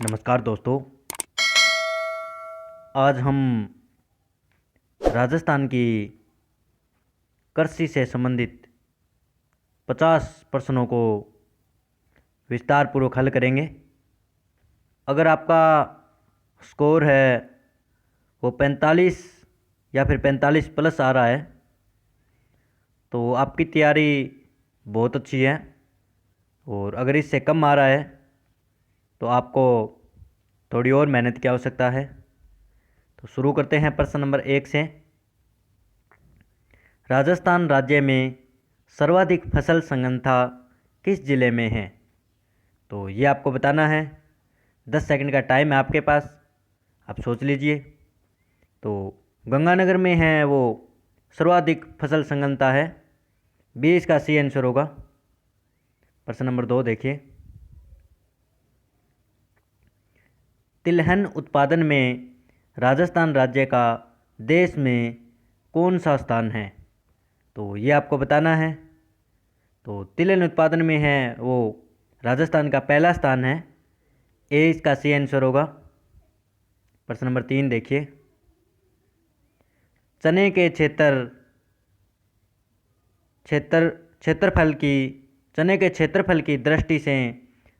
नमस्कार दोस्तों। आज हम राजस्थान की कृषि से संबंधित 50 प्रश्नों को विस्तार पूर्वक हल करेंगे। अगर आपका स्कोर है वो 45 या फिर 45 प्लस आ रहा है तो आपकी तैयारी बहुत अच्छी है, और अगर इससे कम आ रहा है तो आपको थोड़ी और मेहनत की आवश्यकता है। तो शुरू करते हैं प्रश्न नंबर 1 से। राजस्थान राज्य में सर्वाधिक फसल संघनता किस जिले में है? तो ये आपको बताना है। 10 सेकंड का टाइम है आपके पास, आप सोच लीजिए। तो गंगानगर में है वो सर्वाधिक फसल संघनता है। 20 का सी आंसर होगा। प्रश्न नंबर 2 देखिए। तिलहन उत्पादन में राजस्थान राज्य का देश में कौन सा स्थान है? तो ये आपको बताना है। तो तिलहन उत्पादन में है वो राजस्थान का पहला स्थान है। ए इसका सी आंसर होगा। प्रश्न नंबर 3 देखिए। चने के क्षेत्र क्षेत्रफल की चने के क्षेत्रफल की दृष्टि से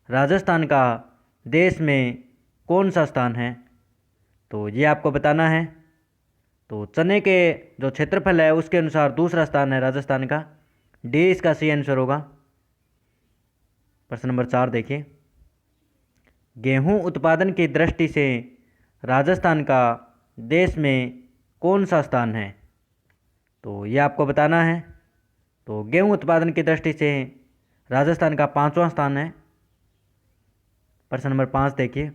राजस्थान का देश में कौन सा स्थान है? तो ये आपको बताना है। तो चने के जो क्षेत्रफल है उसके अनुसार दूसरा स्थान है राजस्थान का। डी इसका सी आंसर होगा। प्रश्न नंबर 4 देखिए। गेहूं उत्पादन की दृष्टि से राजस्थान का देश में कौन सा स्थान है? तो ये आपको बताना है। तो गेहूं उत्पादन की दृष्टि से राजस्थान का 5वां स्थान है। प्रश्न नंबर 5 देखिए।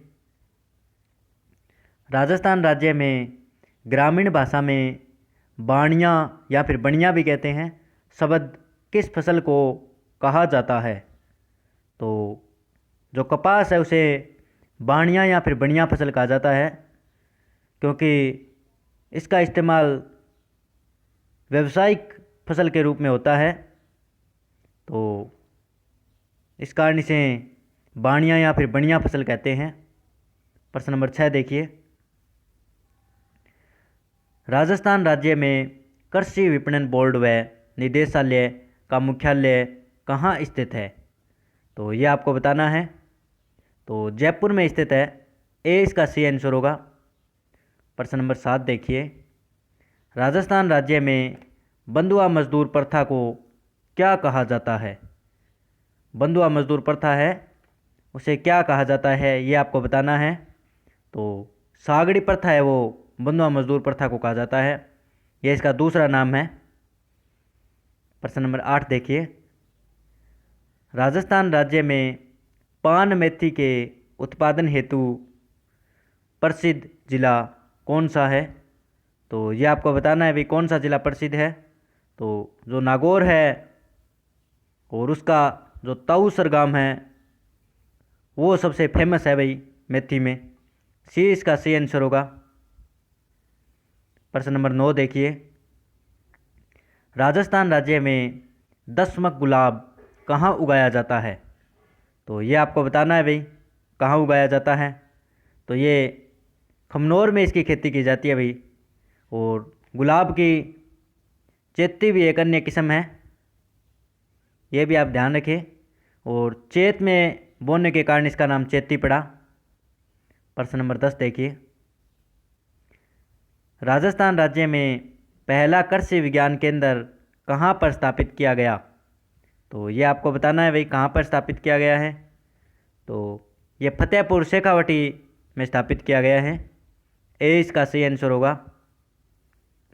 राजस्थान राज्य में ग्रामीण भाषा में बाणिया या फिर बनिया भी कहते हैं शब्द किस फसल को कहा जाता है? तो जो कपास है उसे बाणिया या फिर बनिया फसल कहा जाता है, क्योंकि इसका इस्तेमाल व्यावसायिक फसल के रूप में होता है। तो इस कारण इसे बाणिया या फिर बनिया फसल कहते हैं। प्रश्न नंबर 6 देखिए। राजस्थान राज्य में कृषि विपणन बोर्ड व निदेशालय का मुख्यालय कहाँ स्थित है? तो ये आपको बताना है। तो जयपुर में स्थित है। ए इसका सी आंसर होगा। प्रश्न नंबर 7 देखिए। राजस्थान राज्य में बंधुआ मजदूर प्रथा को क्या कहा जाता है? बंधुआ मजदूर प्रथा है उसे क्या कहा जाता है, ये आपको बताना है। तो सागड़ी प्रथा है वो बंधुआ मजदूर प्रथा को कहा जाता है। यह इसका दूसरा नाम है। प्रश्न नंबर 8 देखिए। राजस्थान राज्य में पान मेथी के उत्पादन हेतु प्रसिद्ध जिला कौन सा है? तो ये आपको बताना है भाई कौन सा जिला प्रसिद्ध है। तो जो नागौर है और उसका जो ताऊसर गांव है वो सबसे फेमस है भाई मेथी में। सी इसका सी आंसर होगा। प्रश्न नंबर 9 देखिए। राजस्थान राज्य में दशमक गुलाब कहाँ उगाया जाता है? तो ये आपको बताना है भाई कहाँ उगाया जाता है। तो ये खमनोर में इसकी खेती की जाती है भाई। और गुलाब की चेती भी एक अन्य किस्म है, ये भी आप ध्यान रखें। और चैत में बोने के कारण इसका नाम चेती पड़ा। प्रश्न नंबर 10 देखिए। राजस्थान राज्य में पहला कृषि विज्ञान केंद्र कहाँ पर स्थापित किया गया? तो ये आपको बताना है भाई कहाँ पर स्थापित किया गया है। तो ये फतेहपुर शेखावटी में स्थापित किया गया है। ए इसका सही आंसर होगा।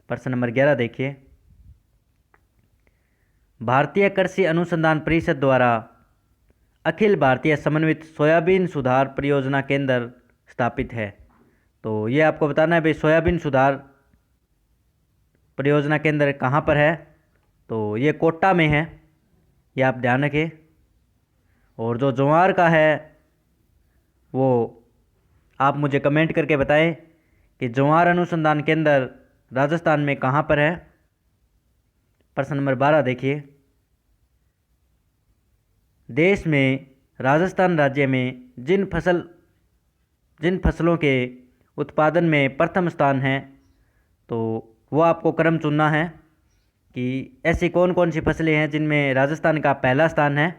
प्रश्न नंबर 11 देखिए। भारतीय कृषि अनुसंधान परिषद द्वारा अखिल भारतीय समन्वित सोयाबीन सुधार परियोजना केंद्र स्थापित है। तो ये आपको बताना है भाई सोयाबीन सुधार परियोजना केंद्र कहाँ पर है। तो ये कोटा में है, ये आप ध्यान रखें। और जो ज्वार का है वो आप मुझे कमेंट करके बताएं कि ज्वार अनुसंधान केंद्र राजस्थान में कहाँ पर है। प्रश्न नंबर 12 देखिए। देश में राजस्थान राज्य में जिन फसल जिन फसलों के उत्पादन में प्रथम स्थान है, तो वो आपको क्रम चुनना है कि ऐसी कौन कौन सी फसलें हैं जिनमें राजस्थान का पहला स्थान है।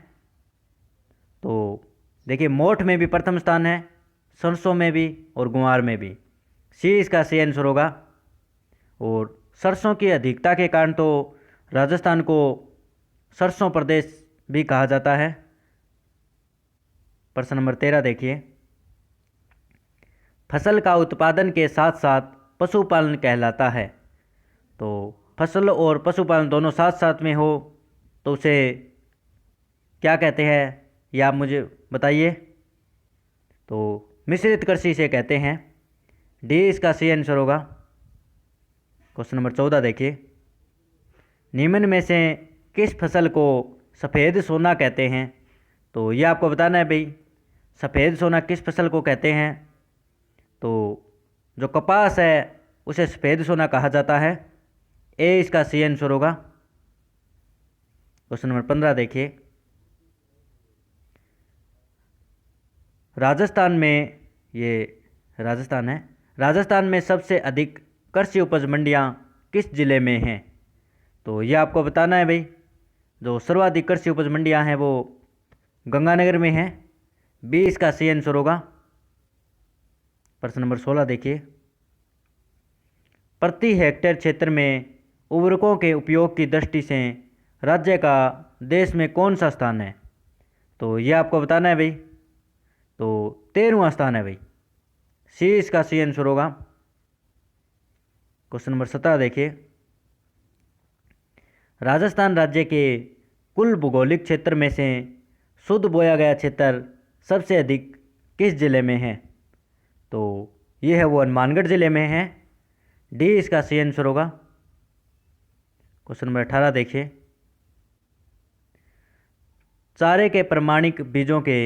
तो देखिए, मोठ में भी प्रथम स्थान है, सरसों में भी और गुआर में भी। सी इसका सही आंसर होगा। और सरसों की अधिकता के कारण तो राजस्थान को सरसों प्रदेश भी कहा जाता है। प्रश्न नंबर 13 देखिए, फसल का उत्पादन के साथ साथ पशुपालन कहलाता है। तो फसल और पशुपालन दोनों साथ साथ में हो तो उसे क्या कहते हैं, ये आप मुझे बताइए। तो मिश्रित कृषि से कहते हैं। डी इसका सही आंसर होगा। क्वेश्चन नंबर 14 देखिए, निम्न में से किस फसल को सफ़ेद सोना कहते हैं। तो ये आपको बताना है भाई, सफ़ेद सोना किस फसल को कहते हैं। तो जो कपास है उसे सफ़ेद सोना कहा जाता है। ए इसका सही आंसर होगा। क्वेश्चन नंबर 15 देखिए, राजस्थान में, ये राजस्थान है, राजस्थान में सबसे अधिक कृषि उपज मंडियां किस जिले में हैं। तो ये आपको बताना है भाई, जो सर्वाधिक कृषि उपज मंडियां हैं वो गंगानगर में हैं। बी इसका सही आंसर होगा। प्रश्न नंबर 16 देखिए, प्रति हेक्टेयर क्षेत्र में उर्वरकों के उपयोग की दृष्टि से राज्य का देश में कौन सा स्थान है। तो ये आपको बताना है भाई, तो 13वां स्थान है भाई। सी इसका सही आंसर होगा। क्वेश्चन नंबर 17 देखिए, राजस्थान राज्य के कुल भौगोलिक क्षेत्र में से शुद्ध बोया गया क्षेत्र सबसे अधिक किस जिले में है। तो ये है वो हनुमानगढ़ जिले में है। डी इसका सही आंसर होगा। क्वेश्चन नंबर 18 देखिए, चारे के प्रमाणिक बीजों के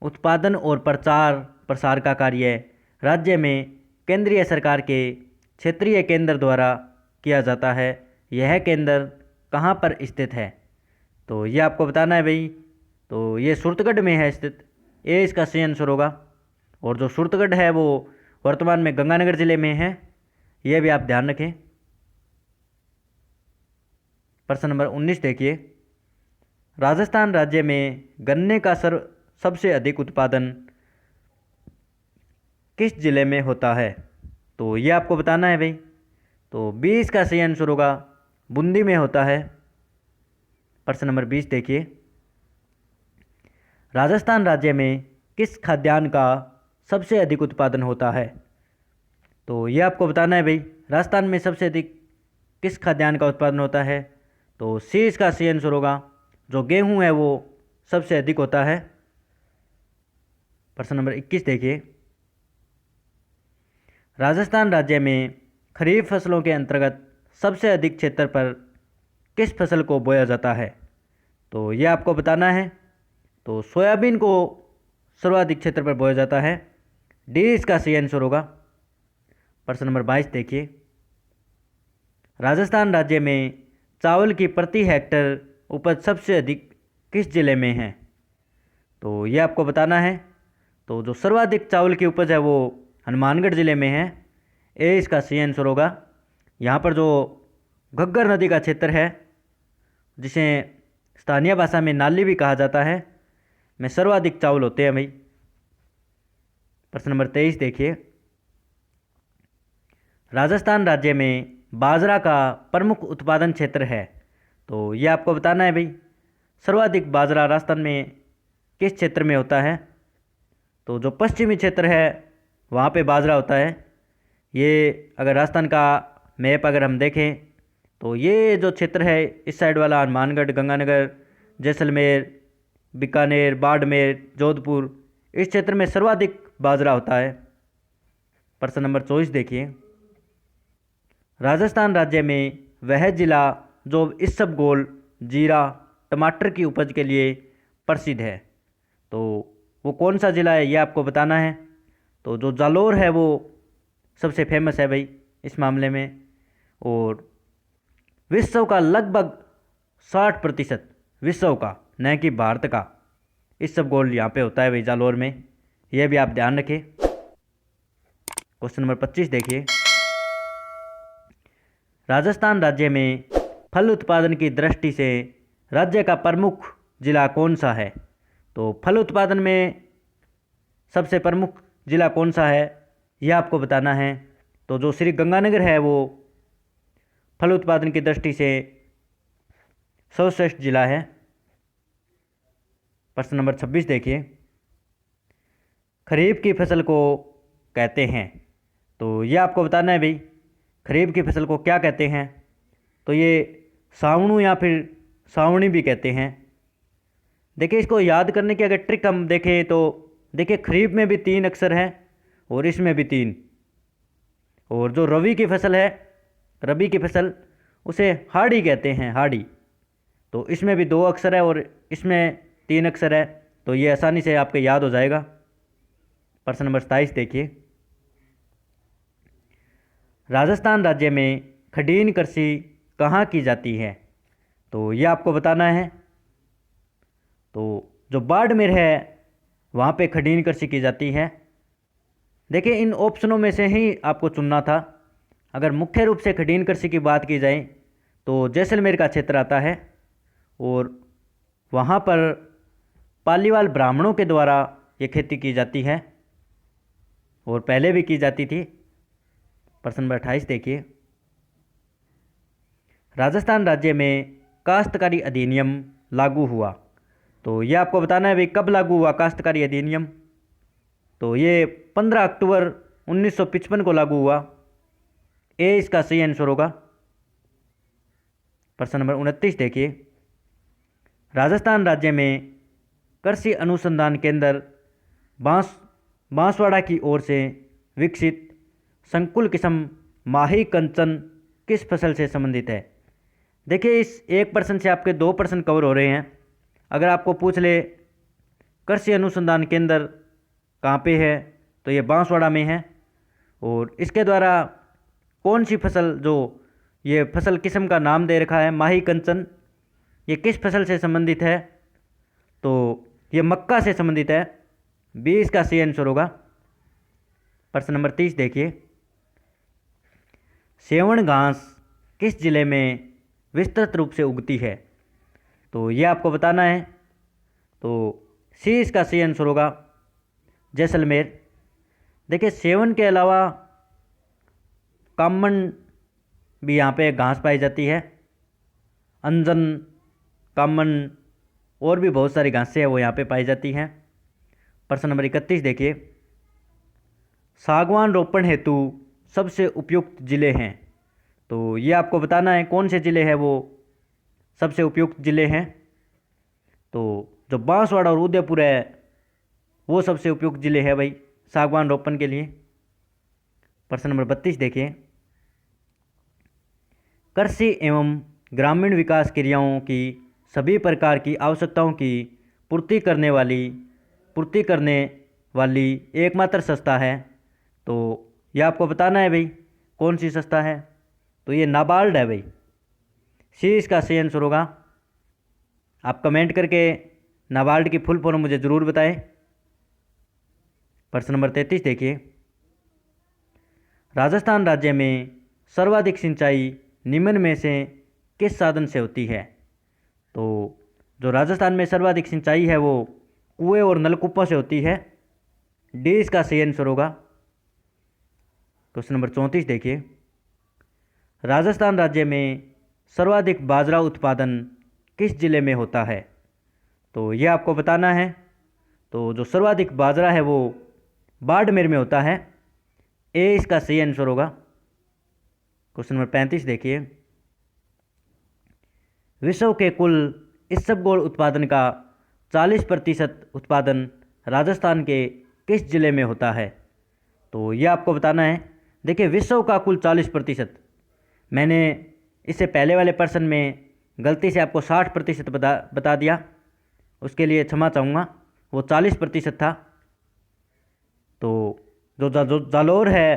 उत्पादन और प्रचार प्रसार का कार्य राज्य में केंद्रीय सरकार के क्षेत्रीय केंद्र द्वारा किया जाता है। यह केंद्र कहाँ पर स्थित है। तो ये आपको बताना है भाई, तो ये सूरतगढ़ में है स्थित। ए इसका सही आंसर होगा। और जो सूरतगढ़ है वो वर्तमान में गंगानगर जिले में है, ये भी आप ध्यान रखें। प्रश्न नंबर 19 देखिए, राजस्थान राज्य में गन्ने का सबसे अधिक उत्पादन किस जिले में होता है। तो ये आपको बताना है भाई, तो 20 का सही आंसर होगा, बूंदी में होता है। प्रश्न नंबर 20 देखिए, राजस्थान राज्य में किस खाद्यान्न का सबसे अधिक उत्पादन होता है। तो ये आपको बताना है भाई, राजस्थान में सबसे अधिक किस खाद्यान्न का उत्पादन होता है। तो सी इसका सही आंसर होगा, जो गेहूं है वो सबसे अधिक होता है। प्रश्न नंबर 21 देखिए, राजस्थान राज्य में खरीफ फसलों के अंतर्गत सबसे अधिक क्षेत्र पर किस फसल को बोया जाता है। तो ये आपको बताना है, तो सोयाबीन को सर्वाधिक क्षेत्र पर बोया जाता है। डी इसका सही आंसर होगा। प्रश्न नंबर 22 देखिए, राजस्थान राज्य में चावल की प्रति हेक्टेयर उपज सबसे अधिक किस जिले में है। तो ये आपको बताना है, तो जो सर्वाधिक चावल की उपज है वो हनुमानगढ़ जिले में है। ए इसका सही आंसर होगा। यहाँ पर जो घग्गर नदी का क्षेत्र है, जिसे स्थानीय भाषा में नाली भी कहा जाता है, में सर्वाधिक चावल होते हैं भाई। प्रश्न नंबर 23 देखिए, राजस्थान राज्य में बाजरा का प्रमुख उत्पादन क्षेत्र है। तो ये आपको बताना है भाई, सर्वाधिक बाजरा राजस्थान में किस क्षेत्र में होता है। तो जो पश्चिमी क्षेत्र है वहाँ पे बाजरा होता है। ये अगर राजस्थान का मैप अगर हम देखें तो ये जो क्षेत्र है इस साइड वाला, हनुमानगढ़, गंगानगर, जैसलमेर, बीकानेर, बाड़मेर, जोधपुर, इस क्षेत्र में सर्वाधिक बाजरा होता है। प्रश्न नंबर 24 देखिए, राजस्थान राज्य में वह जिला जो इसबगोल, जीरा, टमाटर की उपज के लिए प्रसिद्ध है। तो वो कौन सा ज़िला है, ये आपको बताना है। तो जो जालोर है वो सबसे फेमस है भाई इस मामले में। और विश्व का लगभग 60% विश्व का, न कि भारत का, इसबगोल यहाँ पे होता है भाई जालोर में। यह भी आप ध्यान रखें। क्वेश्चन नंबर 25 देखिए, राजस्थान राज्य में फल उत्पादन की दृष्टि से राज्य का प्रमुख जिला कौन सा है? तो फल उत्पादन में सबसे प्रमुख जिला कौन सा है, यह आपको बताना है। तो जो श्री गंगानगर है वो फल उत्पादन की दृष्टि से सर्वश्रेष्ठ जिला है। प्रश्न नंबर 26 देखिए, खरीफ की फसल को कहते हैं। तो ये आपको बताना है भाई, खरीफ की फसल को क्या कहते हैं? तो ये सावणु या फिर सावणी भी कहते हैं। देखिए, इसको याद करने की अगर ट्रिक हम देखें तो देखिए, खरीफ में भी 3 अक्षर हैं और इसमें भी 3, और जो रबी की फसल है, रबी की फसल, उसे हाड़ी कहते हैं, हाड़ी। तो इसमें भी 2 अक्षर है और इसमें 3 अक्षर है, तो ये आसानी से आपके याद हो जाएगा। प्रश्न नंबर 27 देखिए, राजस्थान राज्य में खडीन कृषि कहाँ की जाती है? तो ये आपको बताना है। तो जो बाड़मेर है वहाँ पे खडीन कृषि की जाती है। देखिए, इन ऑप्शनों में से ही आपको चुनना था। अगर मुख्य रूप से खडीन कृषि की बात की जाए तो जैसलमेर का क्षेत्र आता है और वहाँ पर पालीवाल ब्राह्मणों के द्वारा ये खेती की जाती है और पहले भी की जाती थी। प्रश्न नंबर 28 देखिए, राजस्थान राज्य में काश्तकारी अधिनियम लागू हुआ। तो ये आपको बताना है भाई, कब लागू हुआ काश्तकारी अधिनियम? तो ये 15 अक्टूबर 1955 को लागू हुआ। ए इसका सही आंसर होगा। प्रश्न नंबर 29 देखिए, राजस्थान राज्य में कृषि अनुसंधान केंद्र बांसवाड़ा की ओर से विकसित संकुल किस्म माही कंचन किस फसल से संबंधित है? देखिए, इस 1% से आपके 2% कवर हो रहे हैं। अगर आपको पूछ ले कृषि अनुसंधान केंद्र कहाँ पे है, तो ये बांसवाड़ा में है। और इसके द्वारा कौन सी फसल, जो ये फसल किस्म का नाम दे रखा है माही कंचन, ये किस फसल से संबंधित है? तो ये मक्का से संबंधित है। 20 का सही आंसर होगा। प्रश्न नंबर 30 देखिए, सेवण घास किस जिले में विस्तृत रूप से उगती है? तो ये आपको बताना है। तो सी इसका सही आंसर होगा, जैसलमेर। देखिए, सेवन के अलावा कामन भी यहाँ पे घास पाई जाती है। अंजन, कामन और भी बहुत सारी घासें हैं वो यहाँ पे पाई जाती हैं। प्रश्न नंबर 31 देखिए, सागवान रोपण हेतु सबसे उपयुक्त जिले हैं। तो ये आपको बताना है कौन से जिले हैं वो सबसे उपयुक्त जिले हैं। तो जो बांसवाड़ा और उदयपुर है वो सबसे उपयुक्त जिले हैं भाई सागवान रोपण के लिए। प्रश्न नंबर 32 देखिए, कृषि एवं ग्रामीण विकास क्रियाओं की सभी प्रकार की आवश्यकताओं की पूर्ति करने वाली एकमात्र संस्था है। तो यह आपको बताना है भाई कौन सी संस्था है? तो ये नाबार्ड है भाई। सी इसका सही आंसर होगा। आप कमेंट करके नाबार्ड की फुल फॉर्म मुझे ज़रूर बताएं। प्रश्न नंबर 33 देखिए, राजस्थान राज्य में सर्वाधिक सिंचाई निम्न में से किस साधन से होती है? तो जो राजस्थान में सर्वाधिक सिंचाई है वो कुएं और नलकूपों से होती है। डी इसका सही आंसर होगा। क्वेश्चन नंबर 34 देखिए, राजस्थान राज्य में सर्वाधिक बाजरा उत्पादन किस जिले में होता है? तो ये आपको बताना है। तो जो सर्वाधिक बाजरा है वो बाड़मेर में होता है। ए इसका सही आंसर होगा। क्वेश्चन नंबर 35 देखिए, विश्व के कुल इसबगोल उत्पादन का 40% उत्पादन राजस्थान के किस जिले में होता है? तो ये आपको बताना है। देखिए, विश्व का कुल 40%, मैंने इससे पहले वाले प्रश्न में गलती से आपको 60% बता दिया, उसके लिए क्षमा चाहूँगा। वो 40% था। तो जो जालोर है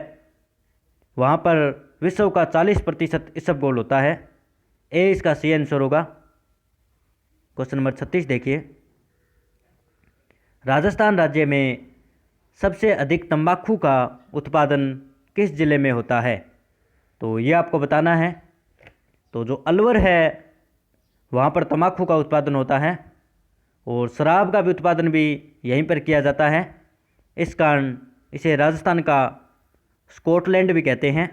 वहाँ पर विश्व का 40% इसबगोल होता है। ए इसका सही आंसर होगा। क्वेश्चन नंबर 36 देखिए, राजस्थान राज्य में सबसे अधिक तंबाकू का उत्पादन किस ज़िले में होता है? तो ये आपको बताना है। तो जो अलवर है वहाँ पर तंबाकू का उत्पादन होता है और शराब का भी उत्पादन भी यहीं पर किया जाता है। इस कारण इसे राजस्थान का स्कॉटलैंड भी कहते हैं।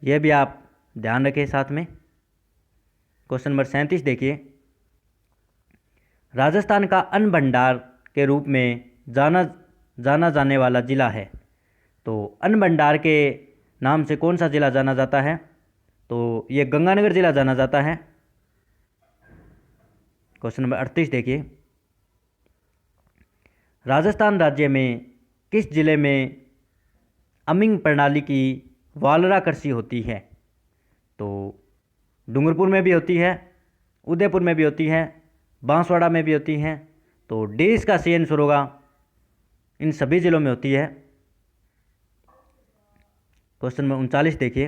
यह भी आप ध्यान रखें साथ में। क्वेश्चन नंबर 37 देखिए। राजस्थान का अन्न भंडार के रूप में जाना जाने वाला जिला है। तो अन्न भंडार के नाम से कौन सा जिला जाना जाता है? तो ये गंगानगर जिला जाना जाता है। क्वेश्चन नंबर 38 देखिए। राजस्थान राज्य में किस जिले में अमिंग प्रणाली की वालरा कृषि होती है? तो डूंगरपुर में भी होती है, उदयपुर में भी होती है, बांसवाड़ा में भी होती है। तो डी इसका सही आंसर होगा, इन सभी जिलों में होती है। क्वेश्चन नंबर 39 देखिए।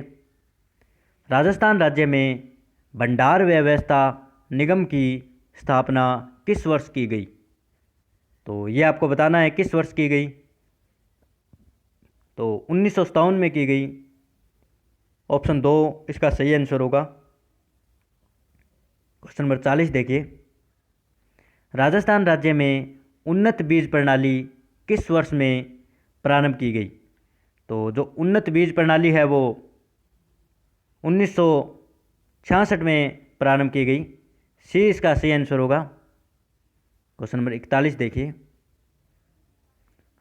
राजस्थान राज्य में भंडार व्यवस्था निगम की स्थापना किस वर्ष की गई? तो ये आपको बताना है किस वर्ष की गई। तो 1957 में की गई। ऑप्शन 2 इसका सही आंसर होगा। क्वेश्चन नंबर 40 देखिए। राजस्थान राज्य में उन्नत बीज प्रणाली किस वर्ष में प्रारंभ की गई? तो जो उन्नत बीज प्रणाली है वो 1966 में प्रारंभ की गई। सी इसका सही आंसर होगा। क्वेश्चन नंबर 41 देखिए।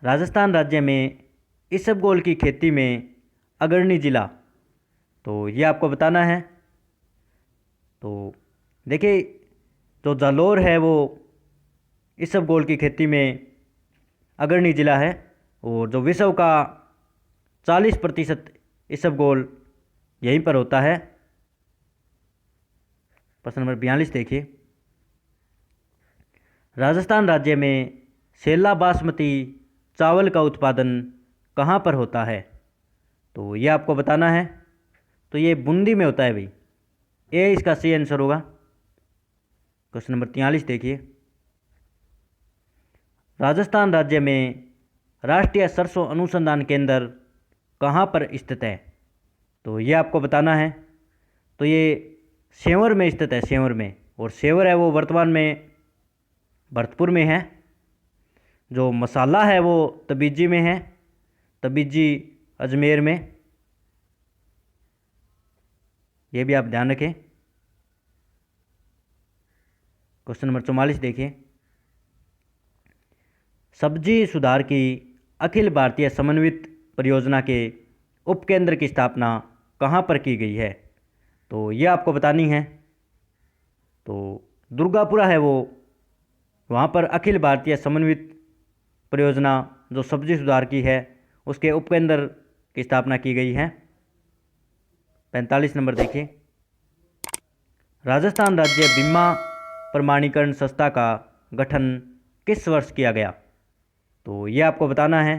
राजस्थान राज्य में इसबगोल की खेती में अग्रणी जिला, तो ये आपको बताना है। तो देखिए जो जालौर है वो इसबगोल की खेती में अग्रणी जिला है और जो विश्व का 40% इसबगोल यहीं पर होता है। प्रश्न नंबर 42 देखिए। राजस्थान राज्य में सेला बासमती चावल का उत्पादन कहाँ पर होता है? तो ये आपको बताना है। तो ये बूंदी में होता है भाई। ए इसका सही आंसर होगा। क्वेश्चन नंबर 43 देखिए। राजस्थान राज्य में राष्ट्रीय सरसों अनुसंधान केंद्र कहाँ पर स्थित है? तो ये आपको बताना है। तो ये सेंवर में स्थित है, सेंवर में। और सेंवर है वो वर्तमान में भरतपुर में है। जो मसाला है वो तबीजी में है, तबीजी अजमेर में। ये भी आप ध्यान रखें। क्वेश्चन नंबर 44 देखिए। सब्जी सुधार की अखिल भारतीय समन्वित परियोजना के उपकेंद्र की स्थापना कहाँ पर की गई है? तो ये आपको बतानी है। तो दुर्गापुरा है वो, वहाँ पर अखिल भारतीय समन्वित परियोजना जो सब्जी सुधार की है उसके उपकेंद्र की स्थापना की गई है। 45 नंबर देखिए। राजस्थान राज्य बीमा प्रमाणीकरण संस्था का गठन किस वर्ष किया गया? तो ये आपको बताना है।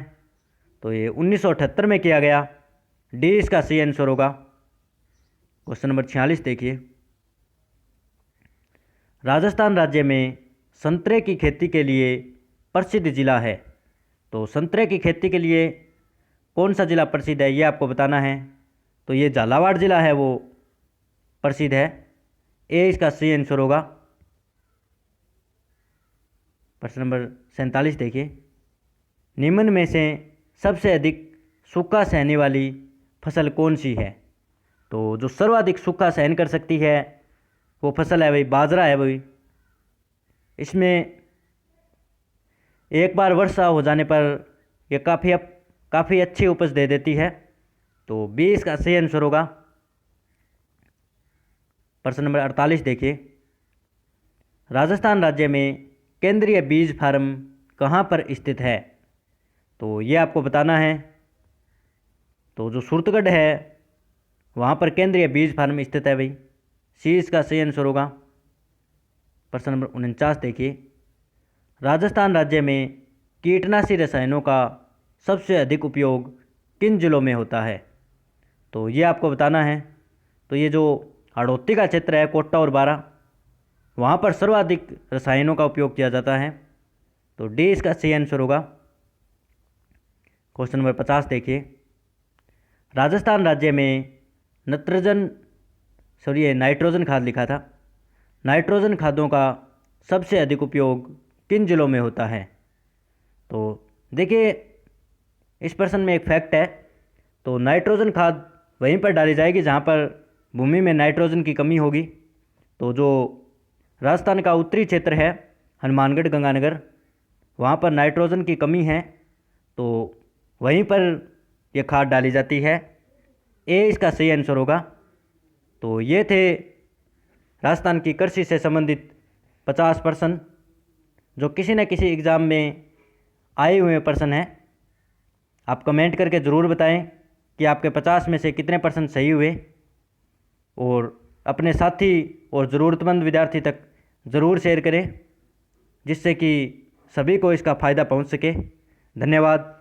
तो ये 1978 में किया गया। डी इसका सही आंसर होगा। क्वेश्चन नंबर 46 देखिए। राजस्थान राज्य में संतरे की खेती के लिए प्रसिद्ध जिला है। तो संतरे की खेती के लिए कौन सा जिला प्रसिद्ध है ये आपको बताना है। तो ये झालावाड़ जिला है वो प्रसिद्ध है। ए इसका सही आंसर होगा। प्रश्न नंबर 47 देखिए। निम्न में से सबसे अधिक सूखा सहने वाली फसल कौन सी है? तो जो सर्वाधिक सूखा सहन कर सकती है वो फसल है भाई बाजरा है भाई। इसमें एक बार वर्षा हो जाने पर यह काफ़ी अच्छी उपज दे देती है। तो 20 का सही आंसर होगा। प्रश्न नंबर 48 देखिए। राजस्थान राज्य में केंद्रीय बीज फार्म कहाँ पर स्थित है? तो ये आपको बताना है। तो जो सूरतगढ़ है वहाँ पर केंद्रीय बीज फार्म स्थित है भाई। सी इसका सही आंसर होगा। प्रश्न नंबर 49 देखिए। राजस्थान राज्य में कीटनाशी रसायनों का सबसे अधिक उपयोग किन जिलों में होता है? तो ये आपको बताना है। तो ये जो हाड़ौती का क्षेत्र है, कोटा और बारां, वहाँ पर सर्वाधिक रसायनों का उपयोग किया जाता है। तो डी इसका सही आंसर होगा। क्वेश्चन नंबर 50 देखिए। राजस्थान राज्य में नाइट्रोजन खाद लिखा था। नाइट्रोजन खादों का सबसे अधिक उपयोग किन जिलों में होता है? तो देखिए, इस प्रश्न में एक फैक्ट है। तो नाइट्रोजन खाद वहीं पर डाली जाएगी जहाँ पर भूमि में नाइट्रोजन की कमी होगी। तो जो राजस्थान का उत्तरी क्षेत्र है, हनुमानगढ़, गंगानगर, वहाँ पर नाइट्रोजन की कमी है, तो वहीं पर यह खाद डाली जाती है। ए इसका सही आंसर होगा। तो ये थे राजस्थान की कृषि से संबंधित 50 प्रश्न जो किसी न किसी एग्ज़ाम में आए हुए प्रश्न हैं। आप कमेंट करके ज़रूर बताएं कि आपके 50 में से कितने प्रश्न सही हुए, और अपने साथी और ज़रूरतमंद विद्यार्थी तक ज़रूर शेयर करें जिससे कि सभी को इसका फ़ायदा पहुंच सके। धन्यवाद।